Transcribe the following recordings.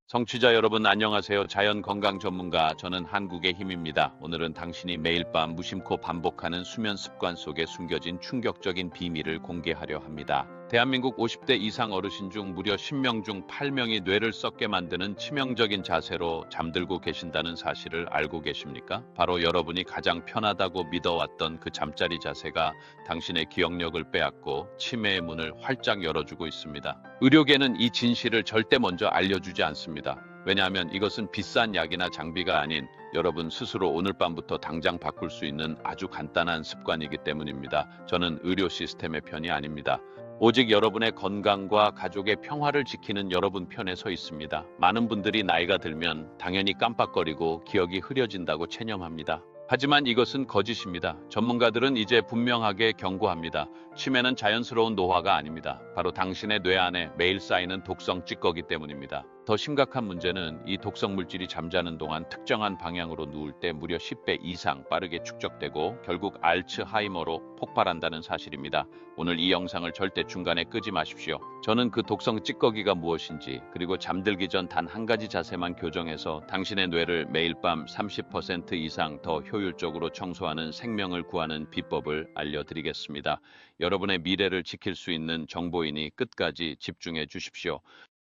성취자 여러분 안녕하세요. 자연 건강 전문가 저는 한국의 힘입니다. 오늘은 당신이 매일 밤 무심코 반복하는 수면 습관 속에 숨겨진 충격적인 비밀을 공개하려 합니다. 대한민국 50대 이상 어르신 중 무려 10명 중 8명이 뇌를 썩게 만드는 치명적인 자세로 잠들고 계신다는 사실을 알고 계십니까? 바로 여러분이 가장 편하다고 믿어왔던 그 잠자리 자세가 당신의 기억력을 빼앗고 치매의 문을 활짝 열어주고 있습니다. 의료계는 이 진실을 절대 먼저 알려주지 않습니다. 왜냐하면 이것은 비싼 약이나 장비가 아닌 여러분 스스로 오늘 밤부터 당장 바꿀 수 있는 아주 간단한 습관이기 때문입니다. 저는 의료 시스템의 편이 아닙니다. 오직 여러분의 건강과 가족의 평화를 지키는 여러분 편에 서 있습니다. 많은 분들이 나이가 들면 당연히 깜빡거리고 기억이 흐려진다고 체념합니다. 하지만 이것은 거짓입니다. 전문가들은 이제 분명하게 경고합니다. 치매는 자연스러운 노화가 아닙니다. 바로 당신의 뇌 안에 매일 쌓이는 독성 찌꺼기 때문입니다. 더 심각한 문제는 이 독성 물질이 잠자는 동안 특정한 방향으로 누울 때 무려 10배 이상 빠르게 축적되고 결국 알츠하이머로 폭발한다는 사실입니다. 오늘 이 영상을 절대 중간에 끄지 마십시오. 저는 그 독성 찌꺼기가 무엇인지 그리고 잠들기 전 단 한 가지 자세만 교정해서 당신의 뇌를 매일 밤 30% 이상 더 효율적으로 청소하는 생명을 구하는 비법을 알려드리겠습니다. 여러분의 미래를 지킬 수 있는 정보이니 끝까지 집중해 주십시오.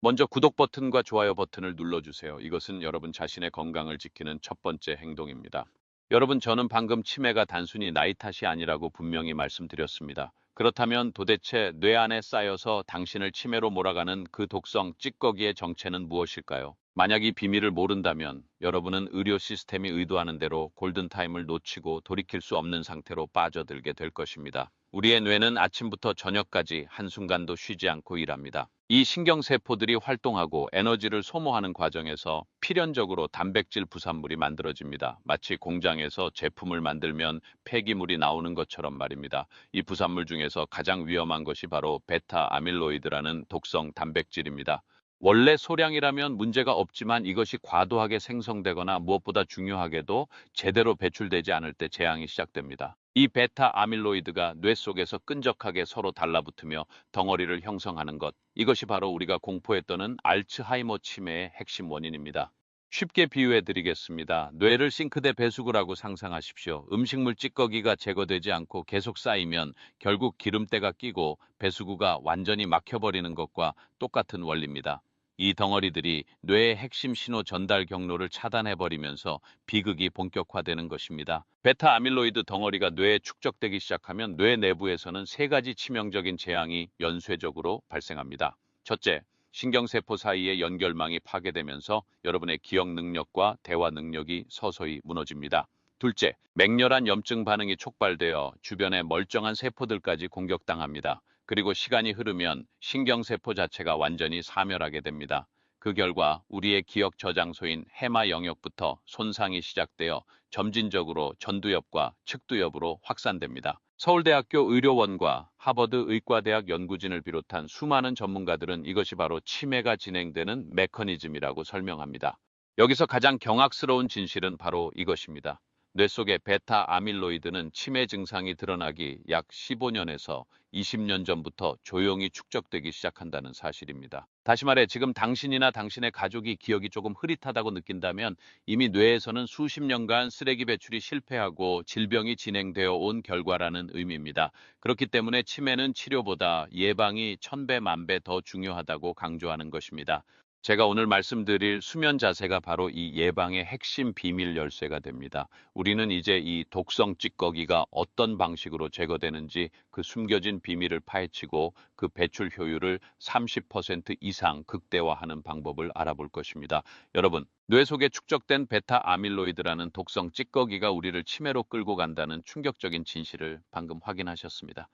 먼저 구독 버튼과 좋아요 버튼을 눌러주세요. 이것은 여러분 자신의 건강을 지키는 첫 번째 행동입니다. 여러분, 저는 방금 치매가 단순히 나이 탓이 아니라고 분명히 말씀드렸습니다. 그렇다면 도대체 뇌 안에 쌓여서 당신을 치매로 몰아가는 그 독성 찌꺼기의 정체는 무엇일까요? 만약 이 비밀을 모른다면 여러분은 의료 시스템이 의도하는 대로 골든타임을 놓치고 돌이킬 수 없는 상태로 빠져들게 될 것입니다. 우리의 뇌는 아침부터 저녁까지 한순간도 쉬지 않고 일합니다. 이 신경세포들이 활동하고 에너지를 소모하는 과정에서 필연적으로 단백질 부산물이 만들어집니다. 마치 공장에서 제품을 만들면 폐기물이 나오는 것처럼 말입니다. 이 부산물 중에서 가장 위험한 것이 바로 베타 아밀로이드라는 독성 단백질입니다. 원래 소량이라면 문제가 없지만 이것이 과도하게 생성되거나 무엇보다 중요하게도 제대로 배출되지 않을 때 재앙이 시작됩니다. 이 베타 아밀로이드가 뇌 속에서 끈적하게 서로 달라붙으며 덩어리를 형성하는 것, 이것이 바로 우리가 공포에 떠는 알츠하이머 치매의 핵심 원인입니다. 쉽게 비유해 드리겠습니다. 뇌를 싱크대 배수구라고 상상하십시오. 음식물 찌꺼기가 제거되지 않고 계속 쌓이면 결국 기름때가 끼고 배수구가 완전히 막혀버리는 것과 똑같은 원리입니다. 이 덩어리들이 뇌의 핵심 신호 전달 경로를 차단해버리면서 비극이 본격화되는 것입니다. 베타 아밀로이드 덩어리가 뇌에 축적되기 시작하면 뇌 내부에서는 세 가지 치명적인 재앙이 연쇄적으로 발생합니다. 첫째, 신경세포 사이의 연결망이 파괴되면서 여러분의 기억 능력과 대화 능력이 서서히 무너집니다. 둘째, 맹렬한 염증 반응이 촉발되어 주변의 멀쩡한 세포들까지 공격당합니다. 그리고 시간이 흐르면 신경세포 자체가 완전히 사멸하게 됩니다. 그 결과 우리의 기억 저장소인 해마 영역부터 손상이 시작되어 점진적으로 전두엽과 측두엽으로 확산됩니다. 서울대학교 의료원과 하버드 의과대학 연구진을 비롯한 수많은 전문가들은 이것이 바로 치매가 진행되는 메커니즘이라고 설명합니다. 여기서 가장 경악스러운 진실은 바로 이것입니다. 뇌 속의 베타 아밀로이드는 치매 증상이 드러나기 약 15년에서 20년 전부터 조용히 축적되기 시작한다는 사실입니다. 다시 말해 지금 당신이나 당신의 가족이 기억이 조금 흐릿하다고 느낀다면 이미 뇌에서는 수십 년간 쓰레기 배출이 실패하고 질병이 진행되어 온 결과라는 의미입니다. 그렇기 때문에 치매는 치료보다 예방이 천배 만배 더 중요하다고 강조하는 것입니다. 제가 오늘 말씀드릴 수면 자세가 바로 이 예방의 핵심 비밀 열쇠가 됩니다. 우리는 이제 이 독성 찌꺼기가 어떤 방식으로 제거되는지 그 숨겨진 비밀을 파헤치고 그 배출 효율을 30% 이상 극대화하는 방법을 알아볼 것입니다. 여러분, 뇌 속에 축적된 베타 아밀로이드라는 독성 찌꺼기가 우리를 치매로 끌고 간다는 충격적인 진실을 방금 확인하셨습니다.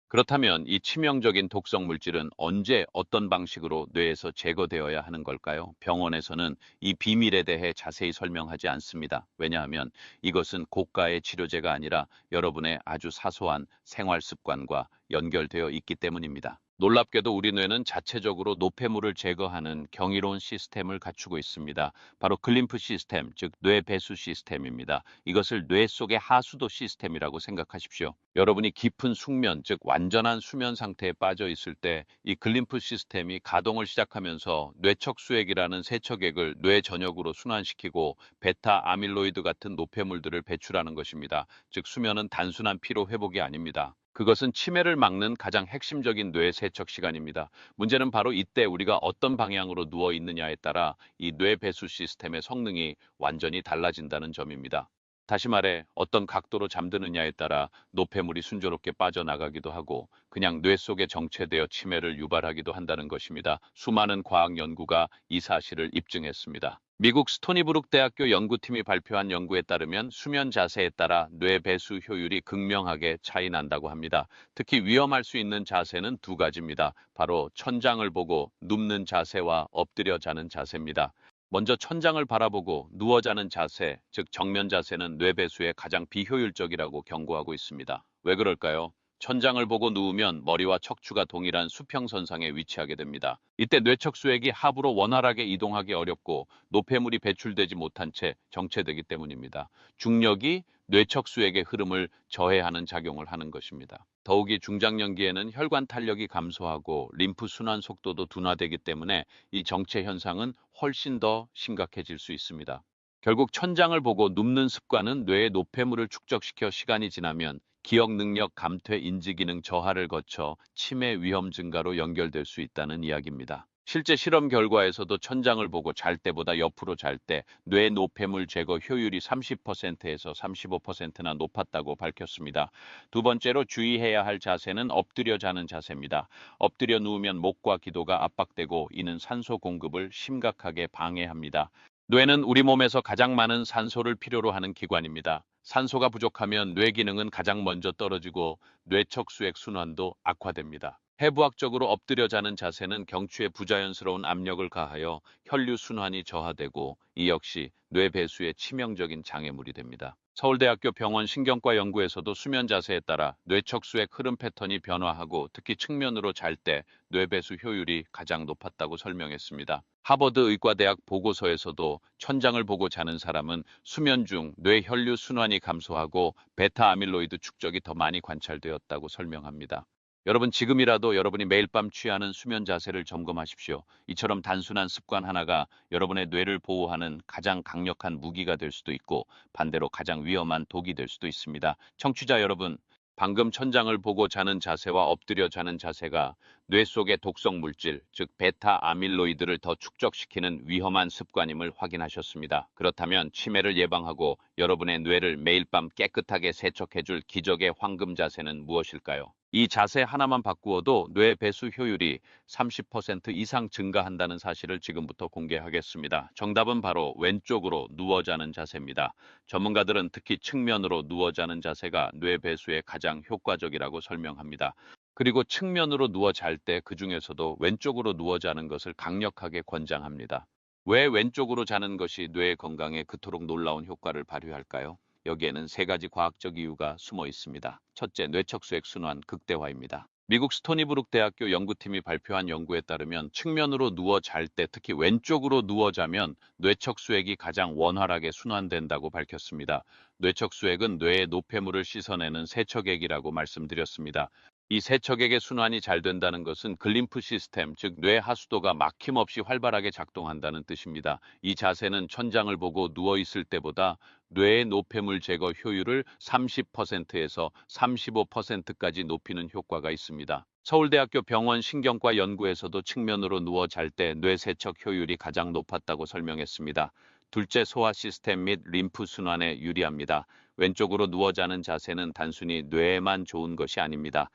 그렇다면 이 치명적인 독성 물질은 언제 어떤 방식으로 뇌에서 제거되어야 하는 걸까요? 병원에서는 이 비밀에 대해 자세히 설명하지 않습니다. 왜냐하면 이것은 고가의 치료제가 아니라 여러분의 아주 사소한 생활 습관과 연결되어 있기 때문입니다. 놀랍게도 우리 뇌는 자체적으로 노폐물을 제거하는 경이로운 시스템을 갖추고 있습니다. 바로 글림프 시스템, 즉 뇌 배수 시스템입니다. 이것을 뇌 속의 하수도 시스템이라고 생각하십시오. 여러분이 깊은 숙면, 즉 완전한 수면 상태에 빠져 있을 때 이 글림프 시스템이 가동을 시작하면서 뇌척 수액이라는 세척액을 뇌 전역으로 순환시키고 베타 아밀로이드 같은 노폐물들을 배출하는 것입니다. 즉 수면은 단순한 피로 회복이 아닙니다. 그것은 치매를 막는 가장 핵심적인 뇌 세척 시간입니다. 문제는 바로 이때 우리가 어떤 방향으로 누워 있느냐에 따라 이 뇌 배수 시스템의 성능이 완전히 달라진다는 점입니다. 다시 말해 어떤 각도로 잠드느냐에 따라 노폐물이 순조롭게 빠져나가기도 하고 그냥 뇌 속에 정체되어 치매를 유발하기도 한다는 것입니다. 수많은 과학 연구가 이 사실을 입증했습니다. 미국 스토니브룩 대학교 연구팀이 발표한 연구에 따르면 수면 자세에 따라 뇌 배수 효율이 극명하게 차이 난다고 합니다. 특히 위험할 수 있는 자세는 두 가지입니다. 바로 천장을 보고 눕는 자세와 엎드려 자는 자세입니다. 먼저 천장을 바라보고 누워 자는 자세, 즉 정면 자세는 뇌 배수에 가장 비효율적이라고 경고하고 있습니다. 왜 그럴까요? 천장을 보고 누우면 머리와 척추가 동일한 수평선상에 위치하게 됩니다. 이때 뇌척 수액이 하부로 원활하게 이동하기 어렵고 노폐물이 배출되지 못한 채 정체되기 때문입니다. 중력이 뇌척 수액의 흐름을 저해하는 작용을 하는 것입니다. 더욱이 중장년기에는 혈관 탄력이 감소하고 림프 순환 속도도 둔화되기 때문에 이 정체 현상은 훨씬 더 심각해질 수 있습니다. 결국 천장을 보고 눕는 습관은 뇌의 노폐물을 축적시켜 시간이 지나면 기억 능력, 감퇴, 인지 기능 저하를 거쳐 치매 위험 증가로 연결될 수 있다는 이야기입니다. 실제 실험 결과에서도 천장을 보고 잘 때보다 옆으로 잘 때 뇌 노폐물 제거 효율이 30%에서 35%나 높았다고 밝혔습니다. 두 번째로 주의해야 할 자세는 엎드려 자는 자세입니다. 엎드려 누우면 목과 기도가 압박되고 이는 산소 공급을 심각하게 방해합니다. 뇌는 우리 몸에서 가장 많은 산소를 필요로 하는 기관입니다. 산소가 부족하면 뇌 기능은 가장 먼저 떨어지고 뇌척 수액 순환도 악화됩니다. 해부학적으로 엎드려 자는 자세는 경추에 부자연스러운 압력을 가하여 혈류 순환이 저하되고 이 역시 뇌 배수에 치명적인 장애물이 됩니다. 서울대학교 병원 신경과 연구에서도 수면 자세에 따라 뇌척 수액 흐름 패턴이 변화하고 특히 측면으로 잘 때 뇌 배수 효율이 가장 높았다고 설명했습니다. 하버드 의과대학 보고서에서도 천장을 보고 자는 사람은 수면 중 뇌 혈류 순환이 감소하고 베타 아밀로이드 축적이 더 많이 관찰되었다고 설명합니다. 여러분 지금이라도 여러분이 매일 밤 취하는 수면 자세를 점검하십시오. 이처럼 단순한 습관 하나가 여러분의 뇌를 보호하는 가장 강력한 무기가 될 수도 있고 반대로 가장 위험한 독이 될 수도 있습니다. 청취자 여러분, 방금 천장을 보고 자는 자세와 엎드려 자는 자세가 뇌 속의 독성 물질, 즉 베타 아밀로이드를 더 축적시키는 위험한 습관임을 확인하셨습니다. 그렇다면 치매를 예방하고 여러분의 뇌를 매일 밤 깨끗하게 세척해줄 기적의 황금 자세는 무엇일까요? 이 자세 하나만 바꾸어도 뇌 배수 효율이 30% 이상 증가한다는 사실을 지금부터 공개하겠습니다. 정답은 바로 왼쪽으로 누워 자는 자세입니다. 전문가들은 특히 측면으로 누워 자는 자세가 뇌 배수에 가장 효과적이라고 설명합니다. 그리고 측면으로 누워 잘 때 그중에서도 왼쪽으로 누워 자는 것을 강력하게 권장합니다. 왜 왼쪽으로 자는 것이 뇌 건강에 그토록 놀라운 효과를 발휘할까요? 여기에는 세 가지 과학적 이유가 숨어 있습니다. 첫째, 뇌척수액 순환 극대화입니다. 미국 스토니브룩 대학교 연구팀이 발표한 연구에 따르면 측면으로 누워 잘 때 특히 왼쪽으로 누워 자면 뇌척수액이 가장 원활하게 순환된다고 밝혔습니다. 뇌척수액은 뇌의 노폐물을 씻어내는 세척액이라고 말씀드렸습니다. 이 세척액의 순환이 잘 된다는 것은 글림프 시스템, 즉 뇌 하수도가 막힘없이 활발하게 작동한다는 뜻입니다. 이 자세는 천장을 보고 누워 있을 때보다 뇌의 노폐물 제거 효율을 30%에서 35%까지 높이는 효과가 있습니다. 서울대학교 병원 신경과 연구에서도 측면으로 누워 잘 때 뇌 세척 효율이 가장 높았다고 설명했습니다. 둘째, 소화 시스템 및 림프 순환에 유리합니다. 왼쪽으로 누워 자는 자세는 단순히 뇌에만 좋은 것이 아닙니다.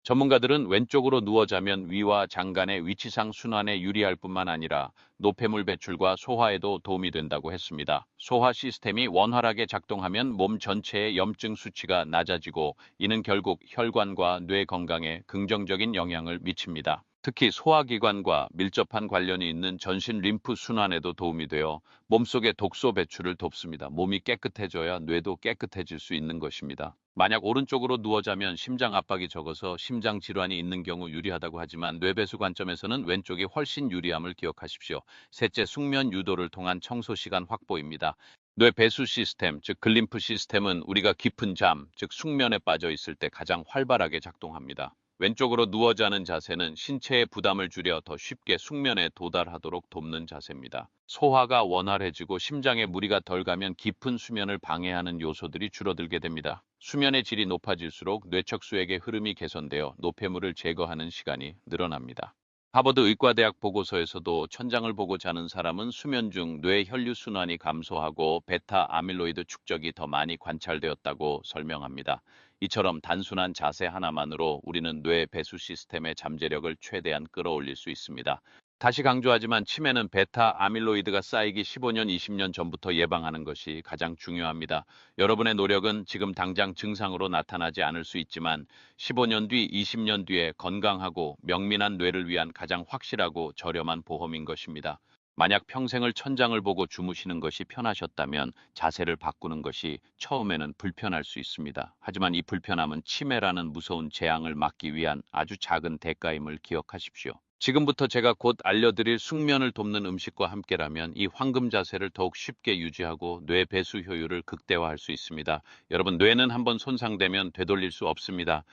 전문가들은 왼쪽으로 누워 자면 위와 장간의 위치상 순환에 유리할 뿐만 아니라 노폐물 배출과 소화에도 도움이 된다고 했습니다. 소화 시스템이 원활하게 작동하면 몸 전체의 염증 수치가 낮아지고 이는 결국 혈관과 뇌 건강에 긍정적인 영향을 미칩니다. 특히 소화기관과 밀접한 관련이 있는 전신 림프 순환에도 도움이 되어 몸속의 독소 배출을 돕습니다. 몸이 깨끗해져야 뇌도 깨끗해질 수 있는 것입니다. 만약 오른쪽으로 누워 자면 심장 압박이 적어서 심장 질환이 있는 경우 유리하다고 하지만 뇌배수 관점에서는 왼쪽이 훨씬 유리함을 기억하십시오. 셋째, 숙면 유도를 통한 청소 시간 확보입니다. 뇌 배수 시스템, 즉 글림프 시스템은 우리가 깊은 잠, 즉 숙면에 빠져 있을 때 가장 활발하게 작동합니다. 왼쪽으로 누워 자는 자세는 신체의 부담을 줄여 더 쉽게 숙면에 도달하도록 돕는 자세입니다. 소화가 원활해지고 심장에 무리가 덜 가면 깊은 수면을 방해하는 요소들이 줄어들게 됩니다. 수면의 질이 높아질수록 뇌척수액의 흐름이 개선되어 노폐물을 제거하는 시간이 늘어납니다. 하버드 의과대학 보고서에서도 천장을 보고 자는 사람은 수면 중 뇌 혈류 순환이 감소하고 베타 아밀로이드 축적이 더 많이 관찰되었다고 설명합니다. 이처럼 단순한 자세 하나만으로 우리는 뇌 배수 시스템의 잠재력을 최대한 끌어올릴 수 있습니다. 다시 강조하지만 치매는 베타 아밀로이드가 쌓이기 15년, 20년 전부터 예방하는 것이 가장 중요합니다. 여러분의 노력은 지금 당장 증상으로 나타나지 않을 수 있지만 15년 뒤, 20년 뒤에 건강하고 명민한 뇌를 위한 가장 확실하고 저렴한 보험인 것입니다. 만약 평생을 천장을 보고 주무시는 것이 편하셨다면 자세를 바꾸는 것이 처음에는 불편할 수 있습니다. 하지만 이 불편함은 치매라는 무서운 재앙을 막기 위한 아주 작은 대가임을 기억하십시오. 지금부터 제가 곧 알려드릴 숙면을 돕는 음식과 함께라면 이 황금 자세를 더욱 쉽게 유지하고 뇌 배수 효율을 극대화할 수 있습니다. 여러분, 뇌는 한번 손상되면 되돌릴 수 없습니다.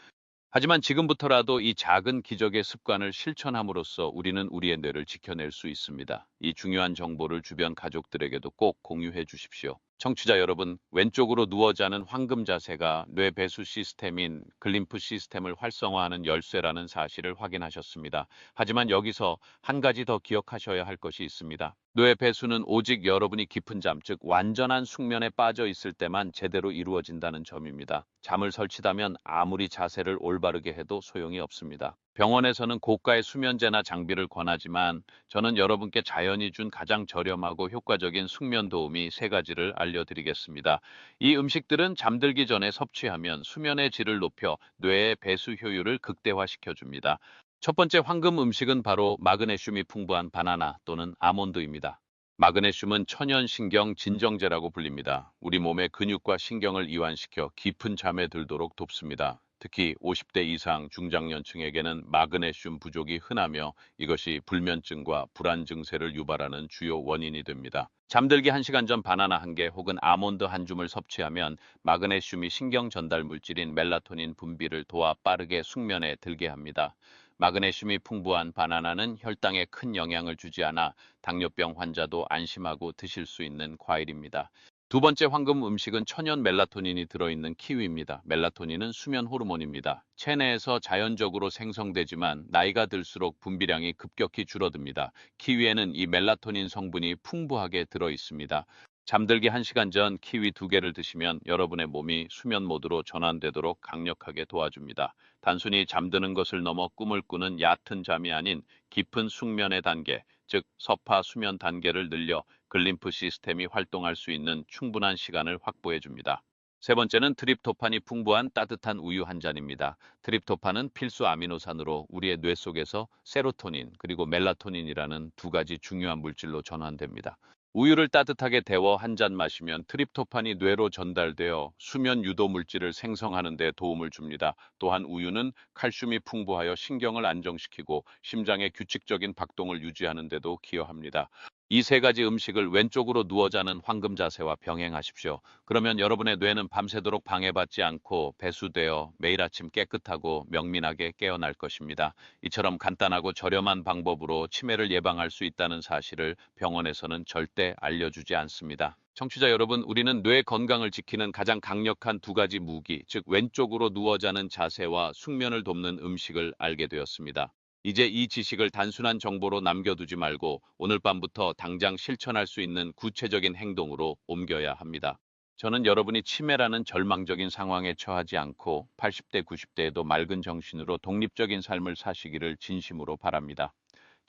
하지만 지금부터라도 이 작은 기적의 습관을 실천함으로써 우리는 우리의 뇌를 지켜낼 수 있습니다. 이 중요한 정보를 주변 가족들에게도 꼭 공유해 주십시오. 청취자 여러분, 왼쪽으로 누워 자는 황금 자세가 뇌 배수 시스템인 글림프 시스템을 활성화하는 열쇠라는 사실을 확인하셨습니다. 하지만 여기서 한 가지 더 기억하셔야 할 것이 있습니다. 뇌 배수는 오직 여러분이 깊은 잠, 즉 완전한 숙면에 빠져 있을 때만 제대로 이루어진다는 점입니다. 잠을 설치다면 아무리 자세를 올바르게 해도 소용이 없습니다. 병원에서는 고가의 수면제나 장비를 권하지만 저는 여러분께 자연이 준 가장 저렴하고 효과적인 숙면 도우미 세 가지를 알려드리겠습니다. 이 음식들은 잠들기 전에 섭취하면 수면의 질을 높여 뇌의 배수 효율을 극대화시켜 줍니다. 첫 번째 황금 음식은 바로 마그네슘이 풍부한 바나나 또는 아몬드입니다. 마그네슘은 천연신경 진정제라고 불립니다. 우리 몸의 근육과 신경을 이완시켜 깊은 잠에 들도록 돕습니다. 특히 50대 이상 중장년층에게는 마그네슘 부족이 흔하며 이것이 불면증과 불안 증세를 유발하는 주요 원인이 됩니다. 잠들기 1시간 전 바나나 한 개 혹은 아몬드 한 줌을 섭취하면 마그네슘이 신경 전달 물질인 멜라토닌 분비를 도와 빠르게 숙면에 들게 합니다. 마그네슘이 풍부한 바나나는 혈당에 큰 영향을 주지 않아 당뇨병 환자도 안심하고 드실 수 있는 과일입니다. 두 번째 황금 음식은 천연 멜라토닌이 들어있는 키위입니다. 멜라토닌은 수면 호르몬입니다. 체내에서 자연적으로 생성되지만 나이가 들수록 분비량이 급격히 줄어듭니다. 키위에는 이 멜라토닌 성분이 풍부하게 들어있습니다. 잠들기 1시간 전 키위 2개를 드시면 여러분의 몸이 수면 모드로 전환되도록 강력하게 도와줍니다. 단순히 잠드는 것을 넘어 꿈을 꾸는 얕은 잠이 아닌 깊은 숙면의 단계, 즉 서파 수면 단계를 늘려 글림프 시스템이 활동할 수 있는 충분한 시간을 확보해 줍니다. 세 번째는 트립토판이 풍부한 따뜻한 우유 한 잔입니다. 트립토판은 필수 아미노산으로 우리의 뇌 속에서 세로토닌 그리고 멜라토닌이라는 두 가지 중요한 물질로 전환됩니다. 우유를 따뜻하게 데워 한 잔 마시면 트립토판이 뇌로 전달되어 수면 유도 물질을 생성하는 데 도움을 줍니다. 또한 우유는 칼슘이 풍부하여 신경을 안정시키고 심장의 규칙적인 박동을 유지하는 데도 기여합니다. 이 세 가지 음식을 왼쪽으로 누워 자는 황금 자세와 병행하십시오. 그러면 여러분의 뇌는 밤새도록 방해받지 않고 배수되어 매일 아침 깨끗하고 명민하게 깨어날 것입니다. 이처럼 간단하고 저렴한 방법으로 치매를 예방할 수 있다는 사실을 병원에서는 절대 알려주지 않습니다. 청취자 여러분, 우리는 뇌 건강을 지키는 가장 강력한 두 가지 무기, 즉 왼쪽으로 누워 자는 자세와 숙면을 돕는 음식을 알게 되었습니다. 이제 이 지식을 단순한 정보로 남겨두지 말고 오늘 밤부터 당장 실천할 수 있는 구체적인 행동으로 옮겨야 합니다. 저는 여러분이 치매라는 절망적인 상황에 처하지 않고 80대, 90대에도 맑은 정신으로 독립적인 삶을 사시기를 진심으로 바랍니다.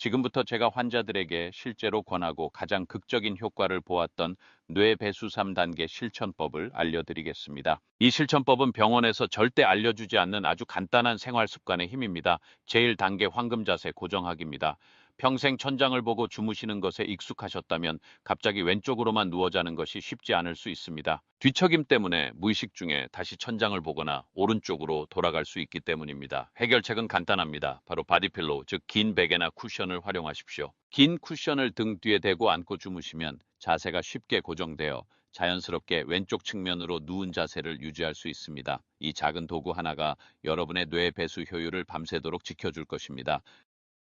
지금부터 제가 환자들에게 실제로 권하고 가장 극적인 효과를 보았던 뇌배수 3단계 실천법을 알려드리겠습니다. 이 실천법은 병원에서 절대 알려주지 않는 아주 간단한 생활 습관의 힘입니다. 제일 단계 황금 자세 고정하기입니다. 평생 천장을 보고 주무시는 것에 익숙하셨다면 갑자기 왼쪽으로만 누워 자는 것이 쉽지 않을 수 있습니다. 뒤척임 때문에 무의식 중에 다시 천장을 보거나 오른쪽으로 돌아갈 수 있기 때문입니다. 해결책은 간단합니다. 바로 바디필로우, 즉 긴 베개나 쿠션을 활용하십시오. 긴 쿠션을 등 뒤에 대고 앉고 주무시면 자세가 쉽게 고정되어 자연스럽게 왼쪽 측면으로 누운 자세를 유지할 수 있습니다. 이 작은 도구 하나가 여러분의 뇌 배수 효율을 밤새도록 지켜줄 것입니다.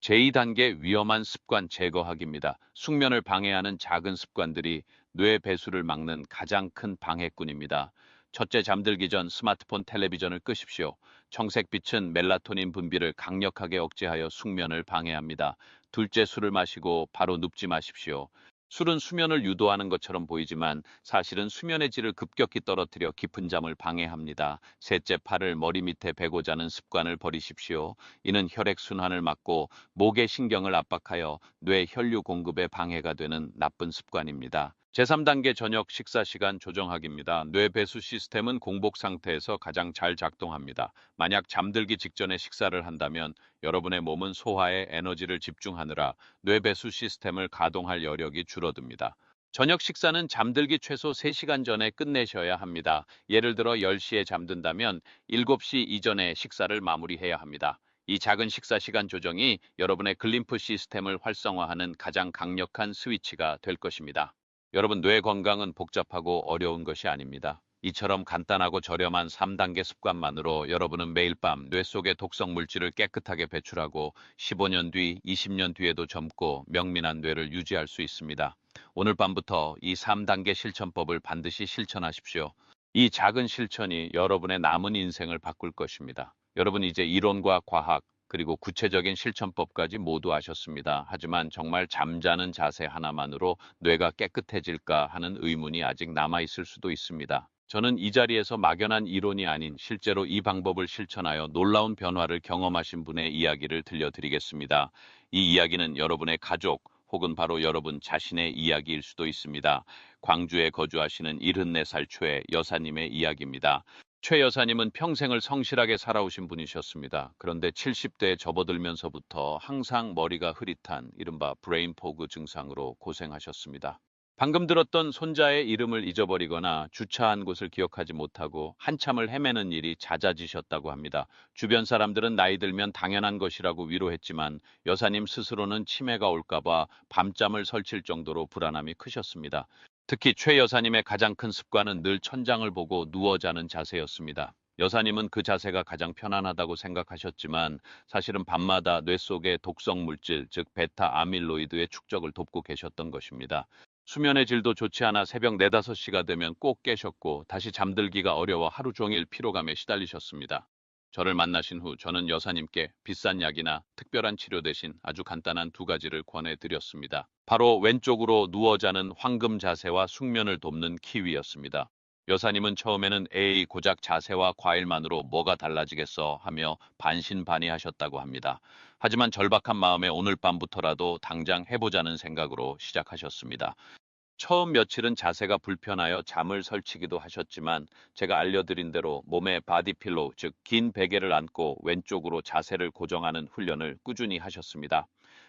제2단계 위험한 습관 제거하기입니다. 숙면을 방해하는 작은 습관들이 뇌 배수를 막는 가장 큰 방해꾼입니다. 첫째, 잠들기 전 스마트폰, 텔레비전을 끄십시오. 청색빛은 멜라토닌 분비를 강력하게 억제하여 숙면을 방해합니다. 둘째, 술을 마시고 바로 눕지 마십시오. 술은 수면을 유도하는 것처럼 보이지만 사실은 수면의 질을 급격히 떨어뜨려 깊은 잠을 방해합니다. 셋째, 팔을 머리 밑에 베고 자는 습관을 버리십시오. 이는 혈액순환을 막고 목의 신경을 압박하여 뇌 혈류 공급에 방해가 되는 나쁜 습관입니다. 제3단계 저녁 식사 시간 조정하기입니다. 뇌 배수 시스템은 공복 상태에서 가장 잘 작동합니다. 만약 잠들기 직전에 식사를 한다면 여러분의 몸은 소화에 에너지를 집중하느라 뇌 배수 시스템을 가동할 여력이 줄어듭니다. 저녁 식사는 잠들기 최소 3시간 전에 끝내셔야 합니다. 예를 들어 10시에 잠든다면 7시 이전에 식사를 마무리해야 합니다. 이 작은 식사 시간 조정이 여러분의 글림프 시스템을 활성화하는 가장 강력한 스위치가 될 것입니다. 여러분, 뇌 건강은 복잡하고 어려운 것이 아닙니다. 이처럼 간단하고 저렴한 3단계 습관만으로 여러분은 매일 밤 뇌 속의 독성 물질을 깨끗하게 배출하고 15년 뒤, 20년 뒤에도 젊고 명민한 뇌를 유지할 수 있습니다. 오늘 밤부터 이 3단계 실천법을 반드시 실천하십시오. 이 작은 실천이 여러분의 남은 인생을 바꿀 것입니다. 여러분, 이제 이론과 과학, 그리고 구체적인 실천법까지 모두 아셨습니다. 하지만 정말 잠자는 자세 하나만으로 뇌가 깨끗해질까 하는 의문이 아직 남아있을 수도 있습니다. 저는 이 자리에서 막연한 이론이 아닌 실제로 이 방법을 실천하여 놀라운 변화를 경험하신 분의 이야기를 들려드리겠습니다. 이 이야기는 여러분의 가족 혹은 바로 여러분 자신의 이야기일 수도 있습니다. 광주에 거주하시는 74살 최 여사님의 이야기입니다. 최 여사님은 평생을 성실하게 살아오신 분이셨습니다. 그런데 70대에 접어들면서부터 항상 머리가 흐릿한 이른바 브레인 포그 증상으로 고생하셨습니다. 방금 들었던 손자의 이름을 잊어버리거나 주차한 곳을 기억하지 못하고 한참을 헤매는 일이 잦아지셨다고 합니다. 주변 사람들은 나이 들면 당연한 것이라고 위로했지만 여사님 스스로는 치매가 올까봐 밤잠을 설칠 정도로 불안함이 크셨습니다. 특히 최 여사님의 가장 큰 습관은 늘 천장을 보고 누워 자는 자세였습니다. 여사님은 그 자세가 가장 편안하다고 생각하셨지만 사실은 밤마다 뇌 속의 독성 물질, 즉 베타 아밀로이드의 축적을 돕고 계셨던 것입니다. 수면의 질도 좋지 않아 새벽 4, 5시가 되면 꼭 깨셨고 다시 잠들기가 어려워 하루 종일 피로감에 시달리셨습니다. 저를 만나신 후 저는 여사님께 비싼 약이나 특별한 치료 대신 아주 간단한 2가지를 권해드렸습니다. 바로 왼쪽으로 누워 자는 황금 자세와 숙면을 돕는 키위였습니다. 여사님은 처음에는 에이 고작 자세와 과일만으로 뭐가 달라지겠어 하며 반신반의하셨다고 합니다. 하지만 절박한 마음에 오늘 밤부터라도 당장 해보자는 생각으로 시작하셨습니다. 처음 며칠은 자세가 불편하여 잠을 설치기도 하셨지만 제가 알려드린 대로 몸에 바디필로우, 즉 긴 베개를 안고 왼쪽으로 자세를 고정하는 훈련을 꾸준히 하셨습니다.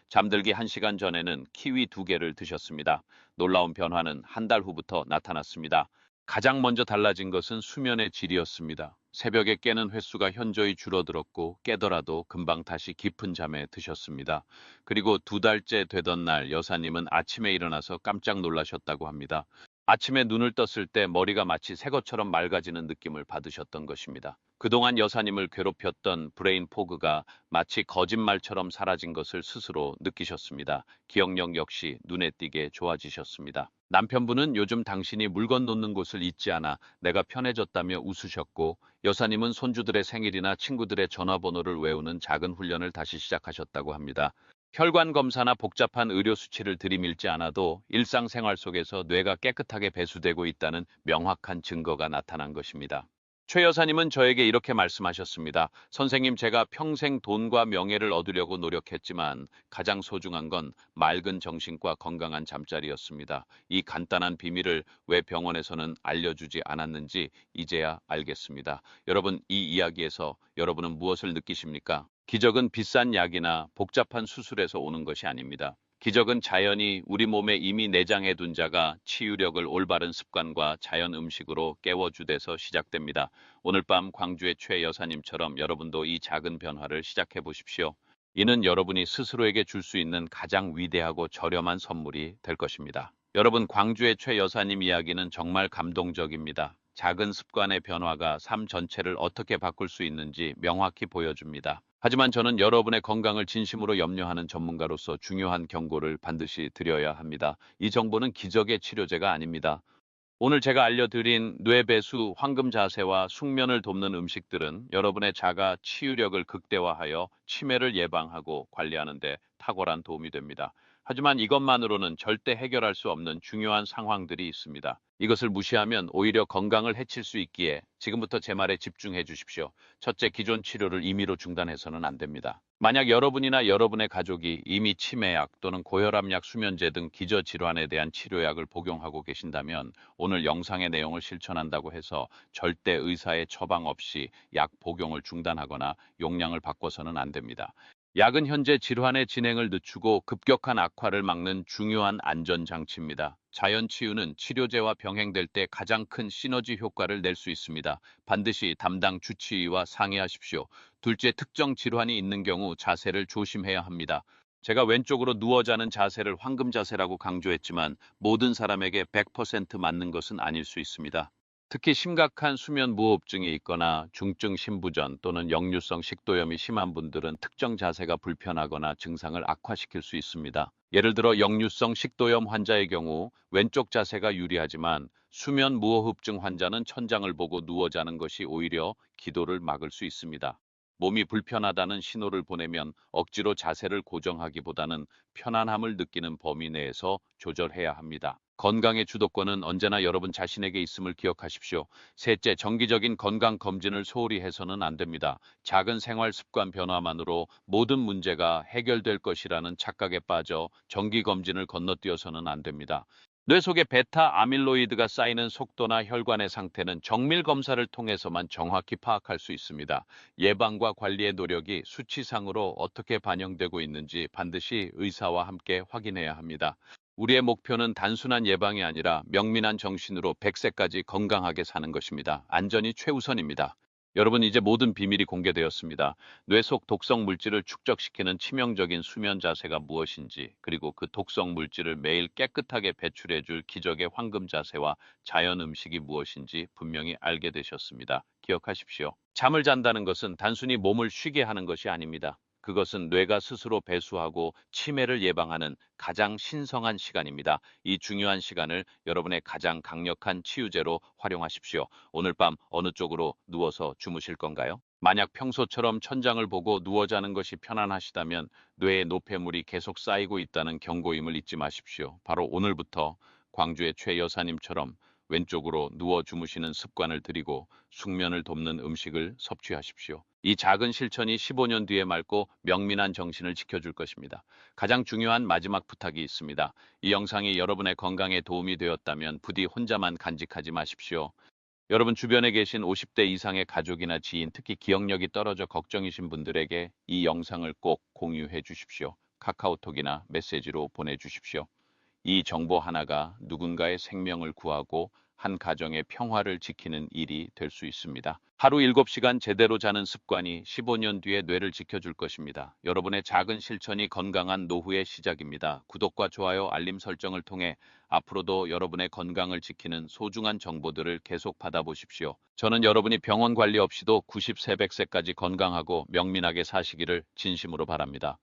잠들기 1시간 전에는 키위 2개를 드셨습니다. 놀라운 변화는 한 달 후부터 나타났습니다. 가장 먼저 달라진 것은 수면의 질이었습니다. 새벽에 깨는 횟수가 현저히 줄어들었고 깨더라도 금방 다시 깊은 잠에 드셨습니다. 그리고 2달째 되던 날 여사님은 아침에 일어나서 깜짝 놀라셨다고 합니다. 아침에 눈을 떴을 때 머리가 마치 새 것처럼 맑아지는 느낌을 받으셨던 것입니다. 그동안 여사님을 괴롭혔던 브레인 포그가 마치 거짓말처럼 사라진 것을 스스로 느끼셨습니다. 기억력 역시 눈에 띄게 좋아지셨습니다. 남편분은 요즘 당신이 물건 놓는 곳을 잊지 않아 내가 편해졌다며 웃으셨고 여사님은 손주들의 생일이나 친구들의 전화번호를 외우는 작은 훈련을 다시 시작하셨다고 합니다. 혈관 검사나 복잡한 의료 수치를 들이밀지 않아도 일상생활 속에서 뇌가 깨끗하게 배수되고 있다는 명확한 증거가 나타난 것입니다. 최 여사님은 저에게 이렇게 말씀하셨습니다. 선생님, 제가 평생 돈과 명예를 얻으려고 노력했지만 가장 소중한 건 맑은 정신과 건강한 잠자리였습니다. 이 간단한 비밀을 왜 병원에서는 알려주지 않았는지 이제야 알겠습니다. 여러분, 이 이야기에서 여러분은 무엇을 느끼십니까? 기적은 비싼 약이나 복잡한 수술에서 오는 것이 아닙니다. 기적은 자연이 우리 몸에 이미 내장해 둔 자가 치유력을 올바른 습관과 자연 음식으로 깨워주돼서 시작됩니다. 오늘 밤 광주의 최 여사님처럼 여러분도 이 작은 변화를 시작해 보십시오. 이는 여러분이 스스로에게 줄 수 있는 가장 위대하고 저렴한 선물이 될 것입니다. 여러분, 광주의 최 여사님 이야기는 정말 감동적입니다. 작은 습관의 변화가 삶 전체를 어떻게 바꿀 수 있는지 명확히 보여줍니다. 하지만 저는 여러분의 건강을 진심으로 염려하는 전문가로서 중요한 경고를 반드시 드려야 합니다. 이 정보는 기적의 치료제가 아닙니다. 오늘 제가 알려드린 뇌배수, 황금 자세와 숙면을 돕는 음식들은 여러분의 자가 치유력을 극대화하여 치매를 예방하고 관리하는 데 탁월한 도움이 됩니다. 하지만 이것만으로는 절대 해결할 수 없는 중요한 상황들이 있습니다. 이것을 무시하면 오히려 건강을 해칠 수 있기에 지금부터 제 말에 집중해 주십시오. 첫째, 기존 치료를 임의로 중단해서는 안 됩니다. 만약 여러분이나 여러분의 가족이 이미 치매약 또는 고혈압약, 수면제 등 기저질환에 대한 치료약을 복용하고 계신다면 오늘 영상의 내용을 실천한다고 해서 절대 의사의 처방 없이 약 복용을 중단하거나 용량을 바꿔서는 안 됩니다. 약은 현재 질환의 진행을 늦추고 급격한 악화를 막는 중요한 안전장치입니다. 자연 치유는 치료제와 병행될 때 가장 큰 시너지 효과를 낼 수 있습니다. 반드시 담당 주치의와 상의하십시오. 둘째, 특정 질환이 있는 경우 자세를 조심해야 합니다. 제가 왼쪽으로 누워 자는 자세를 황금 자세라고 강조했지만 모든 사람에게 100% 맞는 것은 아닐 수 있습니다. 특히 심각한 수면 무호흡증이 있거나 중증 신부전 또는 역류성 식도염이 심한 분들은 특정 자세가 불편하거나 증상을 악화시킬 수 있습니다. 예를 들어 역류성 식도염 환자의 경우 왼쪽 자세가 유리하지만 수면 무호흡증 환자는 천장을 보고 누워 자는 것이 오히려 기도를 막을 수 있습니다. 몸이 불편하다는 신호를 보내면 억지로 자세를 고정하기보다는 편안함을 느끼는 범위 내에서 조절해야 합니다. 건강의 주도권은 언제나 여러분 자신에게 있음을 기억하십시오. 셋째, 정기적인 건강 검진을 소홀히 해서는 안 됩니다. 작은 생활 습관 변화만으로 모든 문제가 해결될 것이라는 착각에 빠져 정기 검진을 건너뛰어서는 안 됩니다. 뇌 속에 베타 아밀로이드가 쌓이는 속도나 혈관의 상태는 정밀 검사를 통해서만 정확히 파악할 수 있습니다. 예방과 관리의 노력이 수치상으로 어떻게 반영되고 있는지 반드시 의사와 함께 확인해야 합니다. 우리의 목표는 단순한 예방이 아니라 명민한 정신으로 100세까지 건강하게 사는 것입니다. 안전이 최우선입니다. 여러분, 이제 모든 비밀이 공개되었습니다. 뇌 속 독성 물질을 축적시키는 치명적인 수면 자세가 무엇인지, 그리고 그 독성 물질을 매일 깨끗하게 배출해 줄 기적의 황금 자세와 자연 음식이 무엇인지 분명히 알게 되셨습니다. 기억하십시오. 잠을 잔다는 것은 단순히 몸을 쉬게 하는 것이 아닙니다. 그것은 뇌가 스스로 배수하고 치매를 예방하는 가장 신성한 시간입니다. 이 중요한 시간을 여러분의 가장 강력한 치유제로 활용하십시오. 오늘 밤 어느 쪽으로 누워서 주무실 건가요? 만약 평소처럼 천장을 보고 누워 자는 것이 편안하시다면 뇌의 노폐물이 계속 쌓이고 있다는 경고임을 잊지 마십시오. 바로 오늘부터 광주의 최 여사님처럼 왼쪽으로 누워 주무시는 습관을 들이고 숙면을 돕는 음식을 섭취하십시오. 이 작은 실천이 15년 뒤에 맑고 명민한 정신을 지켜줄 것입니다. 가장 중요한 마지막 부탁이 있습니다. 이 영상이 여러분의 건강에 도움이 되었다면 부디 혼자만 간직하지 마십시오. 여러분 주변에 계신 50대 이상의 가족이나 지인, 특히 기억력이 떨어져 걱정이신 분들에게 이 영상을 꼭 공유해 주십시오. 카카오톡이나 메시지로 보내주십시오. 이 정보 하나가 누군가의 생명을 구하고 한 가정의 평화를 지키는 일이 될 수 있습니다. 하루 7시간 제대로 자는 습관이 15년 뒤에 뇌를 지켜줄 것입니다. 여러분의 작은 실천이 건강한 노후의 시작입니다. 구독과 좋아요, 알림 설정을 통해 앞으로도 여러분의 건강을 지키는 소중한 정보들을 계속 받아보십시오. 저는 여러분이 병원 관리 없이도 90세, 100세까지 건강하고 명민하게 사시기를 진심으로 바랍니다.